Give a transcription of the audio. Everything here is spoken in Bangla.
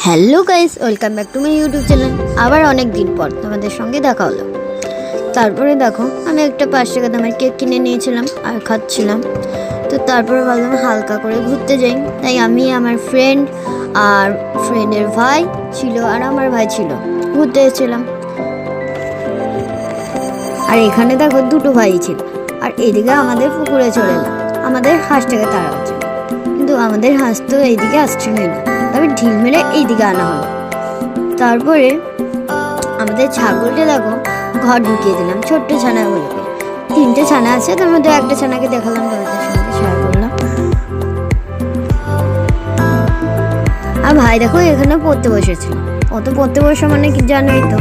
Hello guys, welcome back to my YouTube channel. আবার অনেক দিন পর তোমাদের সঙ্গে দেখা হলো। তারপরে দেখো, আমি একটা 5 টাকা দামের কেক কিনে নিয়েছিলাম আর খাচ্ছিলাম। তো তারপরে ভাবলাম হালকা করে ঘুরতে যাই। তাই আমি, আমার ফ্রেন্ড আর ফ্রেন্ডের ভাই ছিল আর আমার ভাই ছিল, ঘুরতে এসেছিলাম। আর এখানে দেখো দুটো ভাই ছিল। আর এদিকে আমাদের পুকুরে চলে এলাম। আমাদের হাঁসটাকে তাড়া হচ্ছে, কিন্তু আমাদের হাঁস তো এইদিকে আসছেনই না। তবে ঢিল মেরে এইদিকে আনা হলো। তারপরে আমাদের ছাগলটা দেখো ঘর ঢুকিয়ে দিলাম ছোট্ট ছানাগুলোকে। 3টে ছানা আছে, তার মধ্যে একটা ছানাকে দেখালাম, তোমাদের সঙ্গে শেয়ার করলাম। আর ভাই দেখো এখানে পড়তে বসেছিল। অত পড়তে বসে মানে কি জানোই তো,